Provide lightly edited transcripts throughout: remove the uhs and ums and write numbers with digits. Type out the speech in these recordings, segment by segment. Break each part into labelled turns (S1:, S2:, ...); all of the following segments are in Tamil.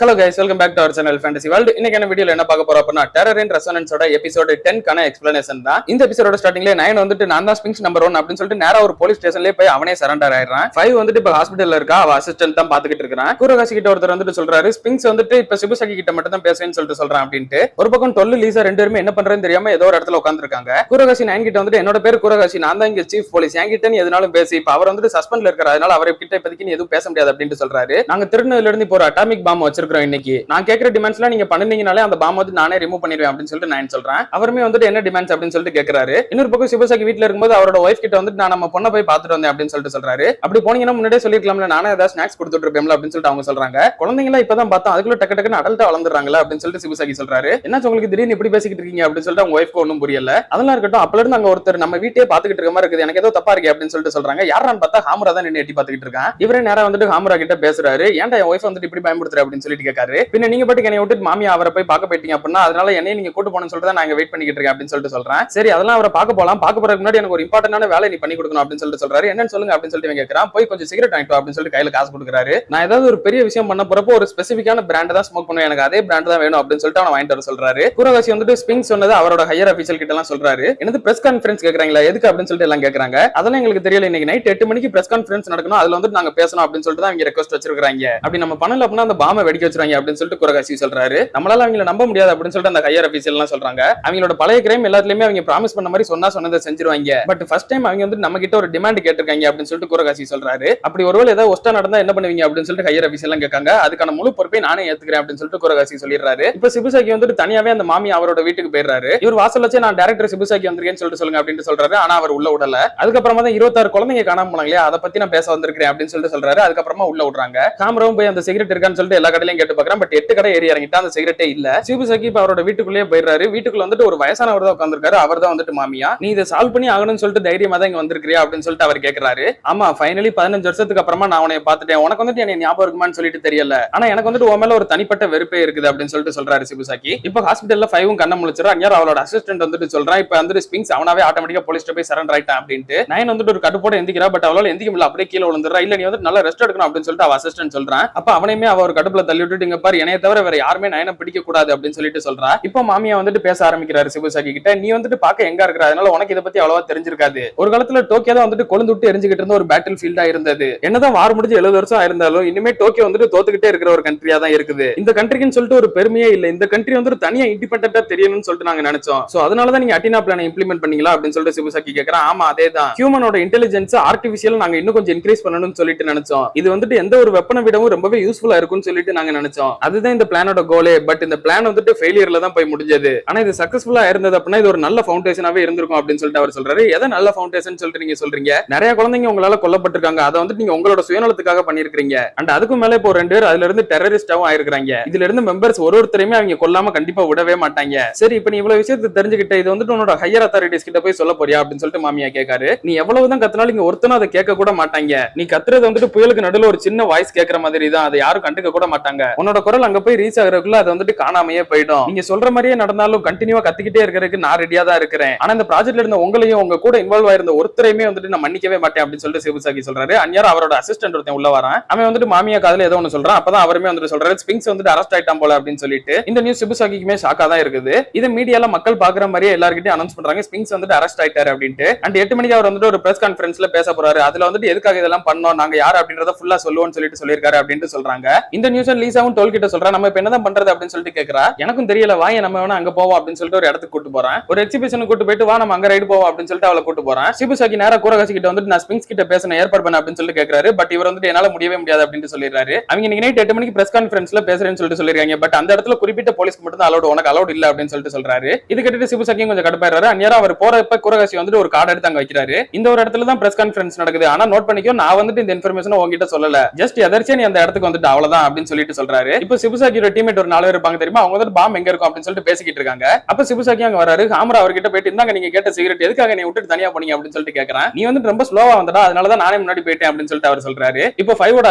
S1: Hello guys, welcome back to our channel Fantasy World. இன்னைக்கான வீடியோல என்ன பார்க்க போறோம் அப்படின்னா Terror in Resonance ஓட எபிசோட் 10 கான எக்ஸ்பிளனேஷன் தான். இந்த எபிசோடோட ஸ்டார்டிங்ல 9 வந்துட்டு நான் தான் ஸ்பிங்ஸ் நம்பர் 1 அப்படின்னு சொல்லிட்டு நேரா ஒரு போலீஸ் ஸ்டேஷன்லயே போய் அவனே சரண்டர் ஆயிடுறான். 5 வந்துட்டு இப்ப ஹாஸ்பிடல்ல இருக்கா, அவ அசிஸ்டன்ட் தான் பாத்துக்கிட்டு இருக்கான். குரோகாசி கிட்ட ஒருத்தர் வந்துட்டு சொல்றாரு ஸ்பிங்ஸ் வந்துட்டு இப்ப சிபுசாகி கிட்ட மட்டும் தான் பேசுவேன்னு சொல்லிட்டு சொல்றான் அப்படின்ட்டு. ஒரு பக்கம் டொல்லு லீசா ரெண்டு பேருமே என்ன பண்றதுன்னு தெரியாம ஏதோ ஒரு இடத்துல உட்கார்ந்திருக்காங்க. குரோகாசி 9 கிட்ட வந்துட்டு என்னோட பேர் குரோகாசி, நான் தான் இங்க சீஃப் போலீஸ், என்கிட்ட நீ எதுனாலும் பேசி, இப்ப அவர் வந்துட்டு சஸ்பெண்ட்ல இருக்காரு, அதனால அவரை கிட்ட இப்போதைக்கு நீ எதுவும் பேச முடியாது அப்படின்னு சொல்றாரு. நாங்க திருநெல்வேலில இருந்து இப்போ ஒரு அட்டாமிக் பாம் வச்சிருக்கோம் இன்னைக்கு, நான் கேக்குற டிமாண்ட்ஸ்லாம் நீங்க பண்ணுனீங்கனாலே அந்த பாம் வந்து நானே ரிமூவ் பண்ணிடுவேன் அப்படின்னு சொல்லிட்டு நான் சொல்றேன். அவருமே வந்துட்டு என்ன டிமாண்ட்ஸ் அப்படின்னு சொல்லிட்டு கேக்குறாரு. இன்னொரு பக்கம் சிபுசாகி வீட்ல இருக்கும்போது அவரோட வைஃப் கிட்ட வந்துட்டு நான் நம்ம பொண்ணை போய் பார்த்துட்டு வந்தேன் அப்படின்னு சொல்லிட்டு சொல்றாரு. அப்படி போனீங்கன்னா முன்னாடியே சொல்லிருக்கலாம்ல, நானே ஏதாவது ஸ்நாக்ஸ் கொடுத்துட்டு இருப்பேன்ல அப்படின்னு சொல்லிட்டு அவங்க சொல்றாங்க. குழந்தைங்களா இப்பதான் பார்த்தா அதுக்குள்ள டக்கு டக்குன்னு அடல்ட்டா வளர்ந்துறாங்களா அப்படின்னு சொல்லிட்டு சிபுசாகி சொல்றாரு. என்ன உங்களுக்கு திடீர்னு இப்படி பேசிக்கிட்டு இருக்கீங்க அப்படின்னு சொல்லிட்டு அவங்க வைஃப்க்கு ஒன்றும் புரியல. அதெல்லாம் இருக்கட்டும், அப்பல இருந்து அங்க ஒருத்தர் நம்ம வீட்டையே பாத்துக்கிட்டு இருக்க மாதிரி இருக்குது, எனக்கு ஏதோ தப்பா இருக்கு அப்படின்னு சொல்லிட்டு சொல்றாங்க. யாரான்னு பார்த்தா ஹாமரா தான் நின்று எட்டி பாத்துக்கிட்டு இருக்கான். இவரே நேரா வந்துட்டு ஹாமரா கிட்ட பேசுறாரு. ஏன்டா என் வைஃப் வந்துட்டு இப்படி பயன்படுத்துற அப்படின்னு சொல்லிட்டு கேட்காரு. பின்ன நீங்க பாட்டுக்கு என்னை விட்டு மாமியா அவரை போய் பார்க்க போயிட்டீங்க அப்படின்னா அதனால என்னைய நீங்க கூட்டு போகணும்னு சொல்லிட்டு நான் வெயிட் பண்ணிக்கிட்டு இருக்கேன் அப்படின்னு சொல்லிட்டு சொல்றேன். சரி அதெல்லாம் அவரை பார்க்க போலாம், பார்க்க போறதுக்கு முன்னாடி எனக்கு ஒரு இம்பார்ட்டன்டான வேலை நீ பண்ணி கொடுக்கணும் அப்படின்னு சொல்லிட்டு சொல்றாரு. என்னன்னு சொல்லுங்க அப்படின்னு சொல்லிட்டு கேட்கறான். போய் கொஞ்சம் சிகரெட் வாங்கிட்டு அப்படின்னு சொல்லிட்டு கையில காசு கொடுக்குறாரு. நான் ஏதாவது ஒரு பெரிய விஷயம் பண்ண போறப்போ ஒரு ஸ்பெசிபிக்கான பிராண்ட் தான் ஸ்மோக் பண்ணுவேன், எனக்கு அதே பிராண்ட் தான் வேணும் அப்படின்னு சொல்லிட்டு அவன் வாங்கிட்டு வர சொல்றாரு. குரோகாசி வந்துட்டு ஸ்பிங்ஸ் சொன்னது அவரோட ஹையர் அபிஷியல் கிட்ட எல்லாம் சொல்றாரு. என்னது பிரஸ் கான்ஃபரன்ஸ் கேக்குறாங்களா, எதுக்கு அப்படின்னு சொல்லிட்டு எல்லாம் கேக்குறாங்க. அதெல்லாம் எங்களுக்கு தெரியல, இன்னைக்கு நைட் 8 மணிக்கு பிரஸ் கான்ஃபரன்ஸ் நடக்கணும், அதுல வந்து நாங்க பேசணும் அப்படின்னு சொல்லிட்டு தான் அவங்க ரெக்வஸ்ட் வச்சிருக்காங்க. அப்படி நம்ம பண்ணல அப்படின்னா அந்த பாம்பை வெடிக்க வச்சிருவாங்க அப்படின்னு சொல்லிட்டு குரோகாசி சொல்றாரு. நம்மளால அவங்களை நம்ப முடியாது அப்படின்னு சொல்லிட்டு அந்த ஹையர் அபிஷியல் எல்லாம் சொல்றாங்க. அவங்களோட பழைய கிரைம் எல்லாத்துலயுமே அவங்க ப்ராமிஸ் பண்ண மாதிரி சொன்னதை செஞ்சிருவாங்க. பட் ஃபர்ஸ்ட் டைம் அவங்க வந்து நம்ம கிட்ட ஒரு டிமாண்ட் கேட்டிருக்காங்க அப்படின்னு சொல்லிட்டு குரோகாசி சொல்றாரு. அப்படி ஒருவேளை ஏதாவது ஒஸ்டா நடந்தா என்ன பண்ணுவீங்க அப்படின்னு சொல்லிட்டு ஹையர் அபிஷியல் எல்லாம் கேட்காங்க. அதுக்கான முழு பொறுப்பை நானே ஏத்துக்கிறேன் அப்படின்னு சொல்லிட்டு குரோகாசி சொல்லிடுறாரு. இப்ப சிபுசாகி வந்துட்டு தனியாவே அந்த மாமி அவரோட வீட்டுக்கு போயிடுறாரு. இவர் வாசல் வச்சு நான் டைரக்டர் சிபுசாகி வந்திருக்கேன்னு சொல்லிட்டு சொல்லுங்க அப்படின்னு சொல்றாரு. ஆனா அவர் உள்ள விடல. அதுக்கப்புறமா தான் 26 குழந்தைங்க காணாம போனாங்க, அதை பத்தி நான் பேச வந்திருக்கேன் அப்படின்னு சொல்லிட்டு சொல்றாரு. அதுக்கப்புறமா உள்ள விடுறாங்க. காமராவும் போய் அந்த சிகரெட் இருக்கான்னு சொல்லிட்டு எல்லா கடையிலையும் கேட்டு பாக்குறான். பட் 8 கடை ஏறி இறங்கிட்டா அந்த சிகரெட்டே இல்ல. சிபுசாகி இப்ப அவரோட வீட்டுக்குள்ளேயே போயிடுறாரு. வீட்டுக்குள்ள வந்துட்டு ஒரு வயசானவர் தான் உட்கார்ந்திருக்காரு. அவர் தான் வந்துட்டு மாமியா, நீ இதை சால்வ் பண்ணி ஆகணும்னு சொல்லிட்டு தைரியமா தான் இங்க வந்திருக்கிறியா அப்படின்னு சொல்லிட்டு அவர் கேட்கிறாரு. ஆமா, ஃபைனலி 15 வருஷத்துக்கு அப்புறமா நான் உன்னை பார்த்துட்டேன், உனக்கு வந்துட்டு என்ன ஞாபகம் இருக்குமான்னு சொல்லிட்டு தெரியல, ஆனா எனக்கு வந்துட்டு உன் மேல ஒரு தனிப்பட்ட வெறுப்பே இருக்குது அப்படின்னு சொல்லிட்டு சொல்றாரு சிபுசாகி. இப்ப ஹாஸ்பிட்டல்ல 5 கண்ண முழிச்சிரா. அங்க அவரோட அசிஸ்டன்ட் வந்துட்டு சொல்றான், இப்ப வந்து ஸ்பிங்ஸ் அவனாவே ஆட்டோமேட்டிக்கா போலீஸ் போய் சரண்டர் ஆயிட்டான் அப்படின்ட்டு. 9 வந்துட்டு ஒரு கட்டுப்போட எந்திக்கிறா. பட் அவளால எந்திக்க முடியல, அப்படியே கீழே விழுந்துறா. இல்ல நீ வந்து நல்லா ரெஸ்ட் எடுக்கணும் அப்படின்னு சொல்லிட்டு அவ அசிஸ்டன்ட் சொல்றான். அப்ப அவனையுமே அவ ஒரு கடுப்புல தள்ளி விட்டுட்டு இங்க பாரு, என்னைய தவிர வேற யாருமே 9 பிடிக்க கூடாது அப்படின்னு சொல்லிட்டு சொல்றா. இப்ப மாமியா வந்துட்டு பேச ஆரம்பிக்கிறாரு சிபுசாகி கிட்ட. நீ வந்துட்டு பாக்க எங்க இருக்கிற, அதனால உனக்கு இதை பத்தி அவ்வளவா தெரிஞ்சிருக்காது. ஒரு காலத்துல டோக்கியோ தான் வந்துட்டு கொழுந்து விட்டு எரிஞ்சுக்கிட்டு இருந்த ஒரு பேட்டில் ஃபீல்டா இருந்தது. என்னதான் வார் முடிஞ்சு 70 வருஷம் ஆயிருந்தாலும் இனிமே டோக்கியோ வந்துட்டு தோத்துக்கிட்டே இருக்கிற ஒரு கண்ட்ரியா தான் இருக்குது. இந்த கண்ட்ரிக்குன்னு சொல்லிட்டு ஒரு பெருமையே இல்ல, இந்த கண்ட்ரி வந்துட்டு தனியா இண்டிபெண்டன்டா தெரியணும்னு சொல்லிட்டு நாங்க நினைச்சோம். சோ அதனாலதான் நீங்க அட்டினா பிளானை இம்ப்ளிமெண்ட் பண்ணீங்களா அப்படின்னு சொல்லிட்டு சிபுசாகி கேக்குறான். ஆமா அதேதான், ஹியூமனோட இன்டெலிஜென்ஸ் ஆர்டிபிஷியல் நாங்க இன்னும் கொஞ்சம் இன்க்ரீஸ் பண்ணணும்னு சொல்லிட்டு நினைச்சோம். இது வந்துட்டு எந்த ஒரு வெப்பனை விடவும் ரொம்பவே யூஸ்ஃபுல்லா இருக்கும்னு சொல்லிட்டு நாங்க நினைச்சோம். அதுதான் இந்த பிளானோட கோலே. பட் இந்த பிளான் வந்துட்டு ஃபெயிலியர்ல தான் போய் முடிஞ்சது. ஆனா இது சக்சஸ்ஃபுல்லா இருந்தது அப்படின்னா இது ஒரு நல்ல ஃபவுண்டேஷனாவே இருந்திருக்கும் அப்படின்னு சொல்லிட்டு அவர் சொல்றாரு. எதை நல்ல ஃபவுண்டேஷன் சொல்லிட்டு நீங்க சொல்றீங்க, நிறைய குழந்தைங்க உங்களால கொல்லப்பட்டிருக்காங்க, அதை வந்துட்டு நீங்க உங்களோட சுயநலத்துக்காக பண்ணிருக்கீங்க. அண்ட் அதுக்கும் மேல இப்போ 2 பேர் அதுல இருந்து டெரரிஸ்டாவும் ஆயிருக்காங்க. இதுல இருந்து மெம்பர்ஸ் ஒருத்தரையுமே அவங்க கொல்லாம கண்டிப்பா விடவே மாட்டாங்க. சரி இப்ப நீ இவ்வளவு விஷயத்தை தெரிஞ்சுக்கிட்ட, இது வந்துட்டு உன்னோட ஹையர் அத்தாரிட்டிஸ் கிட்ட போய் சொல்ல போறியா அப்படின்னு சொல்லிட்டு மாமியா கேட்காரு. நீ எவ்வளவுதான் கத்துனாலும் இங்க ஒருத்தனும் அதை கேட்க கூட மாட்டாங்க. நீ கத்துறது வந்துட்டு புயலுக்கு நடுவில் ஒரு சின்ன வாய்ஸ் கேட்கற மாதிரி தான், அதை யாரும் கண்டுக்க கூட மாட்டாங்க. உன்னோட குரல் அங்க போய் ரீச் ஆகுறதுக்குள்ள அது வந்துட்டு காணாமையே போயிடும். நீங்க சொல்ற மாதிரியே நடந்தாலும் கண்டினியூவா கத்திக்கிட்டே இருக்கிறதுக்கு நான் ரெடியா தான் இருக்கிறேன். ஆனா இந்த ப்ராஜெக்ட்ல இருந்த உங்களையும் உங்க கூட இன்வால்வ் ஆயிருந்த ஒருத்தரையுமே வந்துட்டு நான் மன்னிக்கவே மாட்டேன் அப்படின்னு சொல்லிட்டு சிபுசாகி சொல்றாரு. அந்நியார் அவரோட அசிஸ்டன்ட் ஒருத்தன் உள்ள வரான். அவன் வந்துட்டு மாமியா காதுல ஏதோ ஒன்னு சொல்றான். அப்பதான் அவருமே வந்துட்டு சொல்றாரு ஸ்பிங்ஸ் வந்துட்டு அரெஸ்ட் ஆயிட்டான் போல அப்படின்னு சொல்லிட்டு. இந்த நியூஸ் சிபுசாகிக்குமே ஷாக்கா தான் இருக்குது. இது மீடியால மக்கள் பாக்குற மாதிரியே எல்லார்கிட்டயும் அனௌன்ஸ் பண்றாங்க ஸ்பிங்ஸ் வந்துட்டு அரெஸ்ட் ஆயிட்டாரு அப்படின்ட்டு. அண்ட் 8 மணிக்கு அவர் வந்துட்டு ஒரு பிரஸ் கான்ஃபரன்ஸ்ல பேச போறாரு. அதுல வந்துட்டு எதுக்காக இதெல்லாம் பண்ணோம், நாங்க யார் அப்படின்றத ஃபுல்லா சொல்லுவோம்னு சொல்லிட்டு சொல்லியிருக்காரு அப்படின்னு சொல்றாங்க. இந்த நியூஸ் லீசாவும் டோல் கிட்ட சொல்றா, நம்ம இப்ப என்னதான் பண்றது அப்படின்னு சொல்லிட்டு கேக்குறா. எனக்கும் தெரியல, வாங்க நம்ம வேணா அங்க போவோம் அப்படின்னு சொல்லிட்டு ஒரு இடத்துக்கு கூட்டு போறேன். ஒரு எக்ஸிபிஷன் கூட்டு போயிட்டு வா நம்ம அங்க ரைடு போவோம் அப்படின்னு சொல்லிட்டு அவளை கூட்டு போறேன். சிபுசாகி நேரா குரோகாசி கிட்ட வந்துட்டு நான் ஸ்பிங்ஸ் கிட்ட பேசணும் ஏற்பாடு பண்ண அப்படின்னு சொல்லிட்டு கேக்குறாரு. பட் இவர் வந்துட்டு என்னால முடியவே முடியாது அப்படின்னு சொல்லிடுறாரு. அவங்க இன்னைக்கு நைட் 8 மணிக்கு பிரஸ் கான்ஃபரன்ஸ்ல பேசுறேன்னு சொல்லிட்டு சொல்லிருக்காங்க. பட் அந்த இடத்துல குறிப்பிட்ட போலீஸ்க்கு மட்டும் தான் அலௌட், உனக்கு அலௌட் இல்ல அப்படின்னு சொல்லிட்டு சொல்றாரு. இது கேட்டுட்டு சிபுசாகியும் கொஞ்சம் கடுப்பாயிராரு. அந்நேரம் அவர் போறப்ப குரோகாசி வந்துட்டு ஒரு கார்டு எடுத்து அங்க வைக்கிறாரு. இந்த ஒரு இடத்துல தான் பிரஸ் கான்ஃபரன்ஸ் நடக்குது. ஆனா நோட் பண்ணிக்கோ, நான் வந்துட்டு இந்த இன்ஃபர்மேஷன் உங்ககிட்ட சொல்லல, ஜஸ்ட் எதர்ச்சியா நீ அந்த இடத்துக்கு வந்துட்டு அவ்வளவுதான் அப்படின்னு சொல்லிட்டு சொல்றாரு. இப்போ சிபுசாகியோட டீம்மேட் ஒரு 4 பேர் இருப்பாங்க தெரியுமா, அவங்க வந்துட்டு பாம் எங்க இருக்கும் அப்படின்னு சொல்லிட்டு பேசிக்கிட்டு இருக்காங்க. அப்ப சிபுசாகி அங்க வராரு. ஹாமரா அவர்கிட்ட போயிட்டு இருந்தாங்க நீங்க கேட்ட சிகரெட் எதுக்காக நீ விட்டுட்டு தனியா போனீங்க அப்படின்னு சொல்லிட்டு கேக்குறான். நீ வந்துட்டு ரொம்ப ஸ்லோவா வந்தடா, அதனாலதான் நானே முன்னாடி போயிட்டேன் அப்படின்னு சொல்லிட்டு அவர் சொல்றாரு. இப்போ 5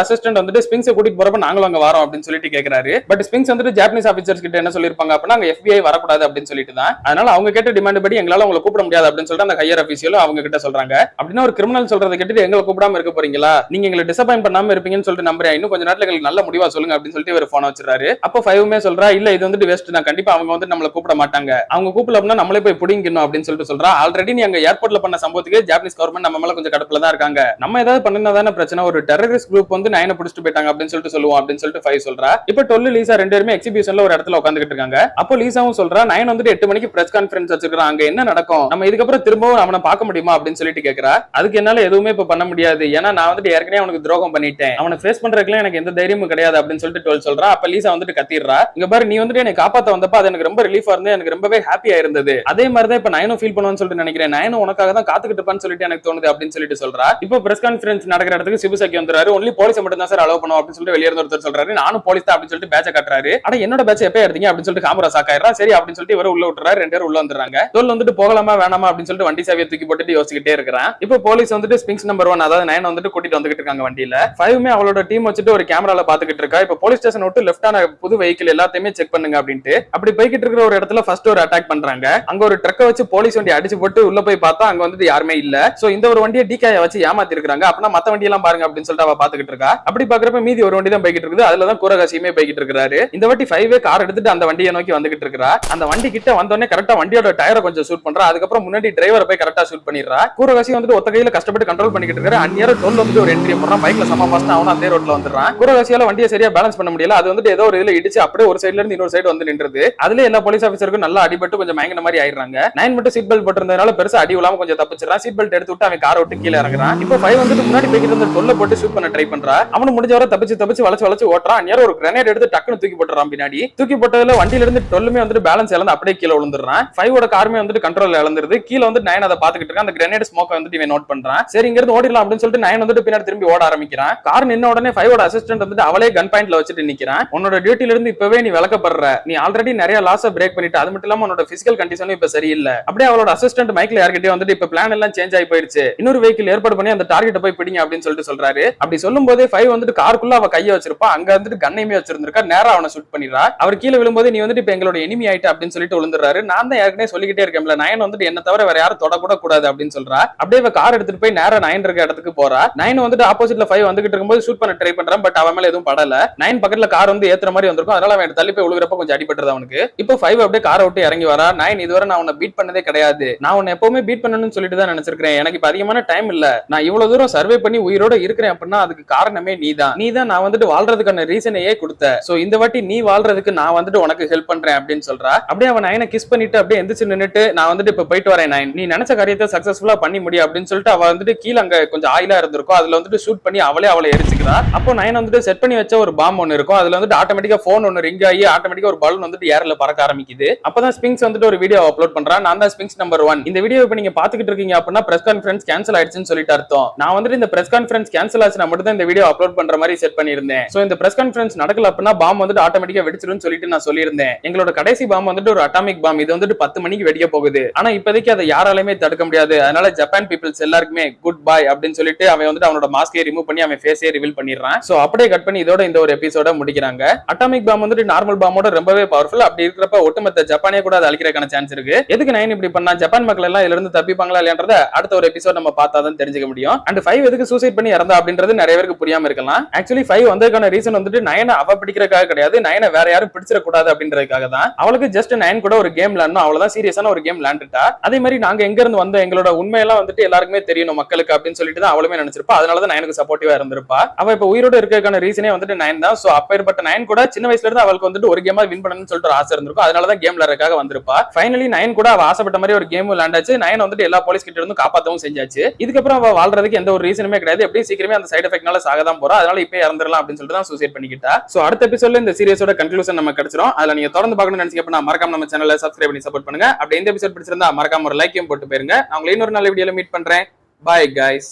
S1: அசிஸ்டன்ட் வந்துட்டு ஸ்பிங்ஸ் கூட்டிட்டு போறப்ப நாங்களும் அங்க வரோம் அப்படின்னு சொல்லிட்டு கேக்குறாரு. பட் ஸ்பிங்ஸ் வந்துட்டு ஜாப்பனீஸ் ஆபீசர்ஸ் கிட்ட என்ன சொல்லிருப்பாங்க அப்படின்னா அங்க FBI வரக்கூடாது அப்படின்னு சொல்லிட்டு தான், அதனால அவங்க கேட்ட டிமாண்ட் படி எங்களால உங்களை கூப்பிட முடியாது அப்படின்னு சொல்லிட்டு அந்த ஹையர் அபிஷியலும் அவங்க கிட்ட சொல்றாங்க. அப்படின்னா ஒரு கிரிமினல் சொல்றதை கேட்டு எங்களை கூப்பிடாம இருக்க போறீங்களா, நீங்க எங்களை டிசப்பாயிண்ட் பண்ணாம இருப்பீங்கன்னு சொல்லிட்டு நம்புறேன், இன்னும் கொஞ்ச நேரத்துல எங்களுக்கு நல்ல முடிவா சொல்லுங்க அப்படின்னு சொல்லிட்டு இவர் போன் வச்சிருக்காரு. அப்போ 5மே சொல்றா இல்ல இது வந்துட்டு வேஸ்ட் தான், கண்டிப்பா அவங்க வந்து நம்மள கூப்பிட மாட்டாங்க, அவங்க கூப்பிடல அப்படின்னா நம்மளே போய் புடிங்கணும் அப்படின்னு சொல்லிட்டு சொல்றா. ஆல்ரெடி நீ அங்க ஏர்போர்ட்ல பண்ண சம்பவத்துக்கு ஜாப்பனீஸ் கவர்மெண்ட் நம்ம மேல கொஞ்சம் கடுப்புல தான் இருக்காங்க, நம்ம ஏதாவது பண்ணா தானே பிரச்சனை, ஒரு டெரரிஸ்ட் குரூப் வந்து நைனை பிடிச்சிட்டு போயிட்டாங்க அப்படின்னு சொல்லிட்டு சொல்லுவோம் அப்படின்னு சொல்லிட்டு 5 சொல்றா. இப்போ 12 லீசா ரெண்டு பேருமே எக்ஸிபிஷன்ல ஒரு இடத்துல உட்காந்துட்டு இருக்காங்க. அப்போ லீசாவும் சொல்றா 9 வந்துட்டு 8 மணிக்கு பிரஸ் கான்ஃபரன்ஸ் வச்சிருக்கான், அங்க என்ன நடக்கும், நம்ம இதுக்கப்புறம் திரும்பவும் அவனை பார்க்க முடியுமா அப்படின்னு சொல்லிட்டு கேக்குறா. அதுக்கு என்னால எதுவுமே இப்ப பண்ண முடியாது, ஏன்னா நான் வந்துட்டு ஏற்கனவே அவனுக்கு துரோகம் பண்ணிட்டேன், அவனை ஃபேஸ் பண்றதுக்குலாம் எனக்கு எந்த தைரியமும் கிடையாது அப்படின்னு சொல்லிட்டு 12 சொல்றா. அப்ப லீசா வந்துட்டு கத்திடுறா, இங்க பாரு நீ வந்துட்டு என்னை காப்பாத்த வந்தப்ப அது எனக்கு ரொம்ப ரிலீஃபா இருந்து எனக்கு ரொம்பவே ஹாப்பியா இருந்தது, அதே மாதிரி தான் இப்ப நயனும் ஃபீல் பண்ணுவான்னு சொல்லிட்டு நினைக்கிறேன், நயனும் உனக்காக தான் காத்துக்கிட்டு இருப்பான்னு சொல்லிட்டு எனக்கு தோணுது அப்படின்னு சொல்லிட்டு சொல்றா. இப்போ பிரஸ் கான்ஃபரன்ஸ் நடக்கிற இடத்துக்கு சிபுசாக்கி வந்துறாரு. ஒன்லி போலீஸ் மட்டும் தான் சார் அலோவ் பண்ணுவோம் அப்படின்னு சொல்லிட்டு வெளியே இருந்து ஒருத்தர் சொல்றாரு. நானும் போலீஸ் தான் அப்படின்னு சொல்லிட்டு பேட்ச காட்டுறாரு. அட என்னோட பேட்ச எப்ப எடுத்தீங்க அப்படின்னு சொல்லிட்டு காமரா சாக்காயிரா. சரி அப்படின்னு சொல்லிட்டு இவர உள்ள விட்டுறாரு. ரெண்டு பேரும் உள்ள வந்துறாங்க. தோல் வந்துட்டு போகலாமா வேணாமா அப்படின்னு சொல்லிட்டு வண்டி சாவியை தூக்கி போட்டுட்டு யோசிச்சுட்டே இருக்கிறான். இப்போ போலீஸ் வந்துட்டு ஸ்பிங்ஸ் நம்பர் 1 அதாவது 9 வந்துட்டு கூட்டிட்டு வந்துகிட்டு இருக்காங்க வண்டியில. 5மே அவளோட டீம் வச்சுட்டு ஒரு கேமரால பாத்துக்கிட்டு இருக்கா. இப்போ போலீஸ் ஸ்டேஷன் விட்டு லெஃப்டான புது வெஹிக்கிள் எல்லாத்தையுமே செக் பண்ணுங்க அப்படின்ட்டு அப்படி போய்கிட்டு இருக்கிற ஒரு இடத்துல ஃபர்ஸ்ட் ஒரு அட்டாக் பண்றாங்க. அங்க ஒரு ட்ரக்கை வச்சு போலீஸ் வண்டி அடிச்சு போட்டு உள்ள போய் பார்த்தா அங்க வந்துட்டு யாருமே இல்ல. சோ இந்த ஒரு வண்டியை டிகாய வச்சு ஏமாத்தி இருக்காங்க. அப்பனா மத்த வண்டி எல்லாம் பாருங்க அப்படின்னு சொல்லிட்டு அவ பாத்துக்கிட்டு இருக்கா. அப்படி பாக்குறப்ப மீதி ஒரு வண்டி தான் போய்கிட்டு இருக்குது. அதுலதான் கூரகாசியுமே போய்கிட்டு இருக்காரு. இந்த வாட்டி 5வே கார் எடுத்துட்டு அந்த வண்டியை நோக்கி வந்துகிட்டு இருக்கா. அந்த வண்டி கிட்ட வந்தோடனே கரெக்டா வண்டியோட டயரை கொஞ்சம் ஷூட் பண்றா. அதுக்கப்புறம் முன்னாடி டிரைவரை போய் கரெக்டா ஷூட் பண்ணிடுறா. கூரகாசி வந்துட்டு ஒத்த கையில கஷ்டப்பட்டு கண்ட்ரோல் பண்ணிக்கிட்டு இருக்காரு. அந்நியர 12 வந்துட்டு ஒரு என்ட்ரி போடுறான். பைக்ல சம ஃபாஸ்டா அவன அதே ரோட்ல வந்துடுறான். கூரகாசியால வண்டியை சரியா பேலன்ஸ் பண்ண முடியல. அது வந்துட்டு ஏதோ ஒரு இதுல இடிச்சு அப்படியே ஒரு சைடுல இருந்து இன்னொரு சைடு வந்து நின்றுது. அதுல எல்லா போலீஸ் ஆபீசருக்கும் நல்லா அடிபட்டு கொஞ்சம் மயங்கின மாதிரி ஆயிடுறாங்க. 9 மட்டும் சீட் பெல்ட் போட்டிருந்ததுனால பெருசா அடி விழாம கொஞ்சம் தப்பிச்சிடறான். சீட் பெல்ட் எடுத்து விட்டு அவன் காரை விட்டு கீழே இறங்குறான். இப்போ 5 வந்துட்டு முன்னாடி போய்கிட்டு இருந்த 12 போட்டு ஷூட் பண்ண ட்ரை பண்றா. அவனு முடிஞ்ச வரை தப்பிச்சு வளைச்சு ஓட்டுறான். அந்நியர ஒரு கிரனேட் எடுத்து டக்குன்னு தூக்கி போட்டுறான். பின்னாடி தூக்கி போட்டதுல வண்டியில இருந்து 12மே வந்துட்டு பேலன்ஸ் இழந்து அப்படியே கீழே விழுந்துறான். 5ஓட காருமே வந்துட்டு கண்ட்ரோல் இழந்துருது. கீழே வந்து 9 அதை பாத்துக்கிட்டு இருக்கான். அந்த கிரனேட் ஸ்மோக் வந்துட்டு இவன் நோட் பண்றான். சரி இங்க இருந்து ஓடிடலாம் அப்படின்னு சொல்லிட்டு 9 வந்துட்டு பின்னாடி திரும்பி ஓட ஆரம்பிக்கிறான். கார் நின்ன உடனே 5ஓட அசிஸ்டன்ட் வந்துட்டு அவளே கன் பாயிண்ட்ல வச்சுட்டு நிக்கிறான். உன்னோட டியூட்டில இருந்து இப்பவே நீ விலக்கப்படுற, நீ ஆல்ரெடி நிறைய லாஸ பிரேக் பண்ணிட்டு, அது மட்டும் இல்லாம உன்னோட பிசிக்கல் கண்டிஷனும் இப்ப சரியில்லை. அப்படியே அவளோட அசிஸ்டன்ட் மைக்ல யார்கிட்டயே வந்துட்டு இப்ப பிளான் எல்லாம் சேஞ்ச் ஆகி போயிடுச்சு, இன்னொரு வெஹிக்கிள் ஏற்பாடு பண்ணி அந்த டார்கெட்டை போய் பிடிங்க அப்படின்னு சொல்லிட்டு சொல்றாரு. அப்படி சொல்லும் போதே 5 வந்துட்டு காருக்குள்ள அவ கையை வச்சிருப்பா. அங்க வந்துட்டு கண்ணையுமே வச்சிருந்திருக்கா. நேரா அவனை ஷூட் பண்ணிடுறா. அவர் கீழே விழும்போது நீ வந்துட்டு இப்ப எங்களோட எனிமி ஆயிட்ட அப்படின்னு சொல்லிட்டு விழுந்துறாரு. நான் தான் ஏற்கனவே சொல்லிக்கிட்டே இருக்கேன்ல, 9 வந்துட்டு என்ன தவிர வேற யாரும் தொடக்கூட கூடாது அப்படின்னு சொல்றா. அப்படியே கார் எடுத்துட்டு போய் நேரா 9 இருக்க இடத்துக்கு போறா. 9 வந்துட்டு ஆப்போசிட்ல 5 வந்துகிட்டு இருக்கும்போது ஷூட் பண்ண ட்ரை பண்றான். பட் அவன் மேல எதுவும் படல. 9 பக்கத்துல கார் வந்து ஏத்துற மாதிரி வந்திருக்கும். அதனால அவன் தள்ளி போய் விழுகிறப்ப கொஞ்சம் அடிபட்டுறது அவனுக்கு. இப்போ 5 அப்படியே காரை விட்டு இறங்கி வரா. 9 இதுவரை நான் உன்னை பீட் பண்ணதே கிடையாது, நான் உன்னை எப்பவுமே பீட் பண்ணணும்னு சொல்லிட்டு தான் நினைச்சிருக்கேன், எனக்கு இப்ப அதிகமான டைம் இல்ல, நான் இவ்வளவு தூரம் சர்வே பண்ணி உயிரோட இருக்கிறேன் அப்படின்னா அதுக்கு காரணமே நீதான் நான் வந்துட்டு வாழ்றதுக்கான ரீசனையே கொடுத்த. சோ இந்த வாட்டி நீ வாழ்றதுக்கு நான் வந்துட்டு உனக்கு ஹெல்ப் பண்றேன் அப்படின்னு சொல்றா. அப்படியே அவன் 9 கிஸ் பண்ணிட்டு அப்படியே எந்திரிச்சு நின்னுட்டு நான் வந்துட்டு இப்ப போயிட்டு வரேன் 9, நீ நினைச்ச காரியத்தை சக்சஸ்ஃபுல்லா பண்ணி முடியும் அப்படின்னு சொல்லிட்டு அவ வந்துட்டு கீழ அங்க கொஞ்சம் ஆயிலா இருந்திருக்கும். அதுல வந்துட்டு ஷூட் பண்ணி அவளை எரிச்சுக்கிறா. அப்போ 9 வந்துட்டு செட் பண்ணி வச்ச ஒரு பாம் ஒன்னு இருக்கும். அதுல வந்துட்டு ஆட்டோமேட்டிக்கா போன் ஒன்னு ரிங் ஆகி ஆட்டோமேட்டிக்கா ஒரு பலூன் வந்துட்டு ஏர்ல பறக்க ஆரம்பிக்குது. அப்பதான் ஸ்பிங்ஸ் வந்துட்டு ஒரு வீடியோ அப்லோட் பண்றான். நான் தான் ஸ்பிங்ஸ் நம்பர் 1. இந்த வீடியோ இப்ப நீங்க பாத்துக்கிட்டு இருக்கீங்க அப்படின்னா பிரஸ் கான்ஃபரன்ஸ் கேன்சல் ஆயிடுச்சுன்னு சொல்லிட்டு அர்த்தம். நான் வந்துட்டு இந்த பிரஸ் கான்ஃபரன்ஸ் கேன்சல் ஆச்சுனா மட்டும் தான் இந்த வீடியோ அப்லோட் பண்ற மாதிரி செட் பண்ணியிருந்தேன். சோ இந்த பிரஸ் கான்ஃபரன்ஸ் நடக்கல அப்படின்னா பாம் வந்துட்டு ஆட்டோமேட்டிக்கா வெடிச்சிரும்னு சொல்லிட்டு நான் சொல்லியிருந்தேன். எங்களோட கடைசி பாம் வந்துட்டு ஒரு அட்டாமிக் பாம், இது வந்துட்டு 10 மணிக்கு வெடிக்க போகுது. ஆனா இப்போதைக்கு அதை யாராலுமே தடுக்க முடியாது. அதனால ஜப்பான் பீப்பிள்ஸ் எல்லாருக்குமே குட் பை அப்படின்னு சொல்லிட்டு அவன் வந்துட்டு அவனோட மாஸ்கை ரிமூவ் பண்ணி அவன் ஃபேஸே ரிவீல் பண்ணிடுறான். சோ அப்படியே கட் பண்ணி இதோட இந்த ஒரு எபிசோட முடிக்கிறாங்க. அட்டாமிக் பாம் வந்துட்டு நார்மல் பாமோட ரொம்பவே பவர்ஃபுல். அப்படி இருக்கிறப்ப ஒட்டுமொத்த ஜப்பானே கூட அதை அழிக்கிறதுக்கான சான்ஸ் இருக்கு. எதுக்கு 9 இப்படி பண்ணா, ஜப்பான் மக்கள் எல்லாம் இதுல இருந்து தப்பிப்பாங்களா இல்லையான்றத அடுத்த ஒரு எபிசோட் நம்ம பார்த்தாதான் தெரிஞ்சுக்க முடியும். அண்ட் 5 எதுக்கு சூசைட் பண்ணி இறந்தா அப்படின்றது நிறைய பேருக்கு புரியாம இருக்கலாம். ஆக்சுவலி 5 வந்ததுக்கான ரீசன் வந்துட்டு 9 அவ பிடிக்கிறதுக்காக கிடையாது, 9 வேற யாரும் பிடிச்சிட கூடாது அப்படின்றதுக்காக தான். அவளுக்கு ஜஸ்ட் 9 கூட ஒரு கேம் விளையாடணும், அவ்வளவுதான். சீரியஸான ஒரு கேம் விளையாண்டுட்டா. அதே மாதிரி நாங்க எங்க இருந்து வந்தோம், எங்களோட உண்மையெல்லாம் வந்துட்டு எல்லாருக்குமே தெரியணும் மக்களுக்கு அப்படின்னு சொல்லிட்டு தான் அவளுமே நினைச்சிருப்பா. அதனாலதான் 9க்கு சப்போர்ட்டிவா இருந்திருப்பா. அவ இப்ப உயிரோட இருக்கிறதுக்கான ரீசனே வந்துட்டு 9 தான். சோ அப்பேற்பட்ட 9 கூட சின்ன வயசுல இருந்து அவளுக்கு வந்துட்டு ஒரு கேமா வின் பண்ணணும்னு சொல்லிட்டு ஆசை இருந்திருக்கும். அதனாலதான் கேம் விளையாடுறதுக்காக வந்திருப்பா. ஃபைனலி 9 கூட அவ ஆசைப்பட்ட மாதிரி ஒரு கேம் விளையாண்டாச்சு. 9 வந்துட்டு எல்லா போலீஸ் கிட்ட இருந்து காப்பாத்தவும் செஞ்சாச்சு. இதுக்கப்புறம் அவ வாழ்றதுக்கு எந்த ஒரு ரீசனுமே கிடையாது. எப்படி சீக்கிரமே அந்த சைடு எஃபெக்ட்னால சாகதான் போறா. அதனால இப்ப இறந்துடலாம் அப்படின்னு சொல்லிட்டு தான் சூசைட் பண்ணிக்கிட்டா. சோ அடுத்த எபிசோட்ல இந்த சீரியஸோட கன்க்ளூஷன் நம்ம கிடைச்சிரும். அதுல நீங்க தொடர்ந்து பார்க்கணும்னு நினைச்சீங்க அப்படின்னா மறக்காம நம்ம சேனலை சப்ஸ்கிரைப் பண்ணி சப்போர்ட் பண்ணுங்க. அப்படி இந்த எபிசோட் பிடிச்சிருந்தா மறக்காம ஒரு லைக்கையும் போட்டு போயிருங்க. நான் உங்களை இன்னொரு நல்ல வீடியோல மீட் பண்றேன். Bye guys.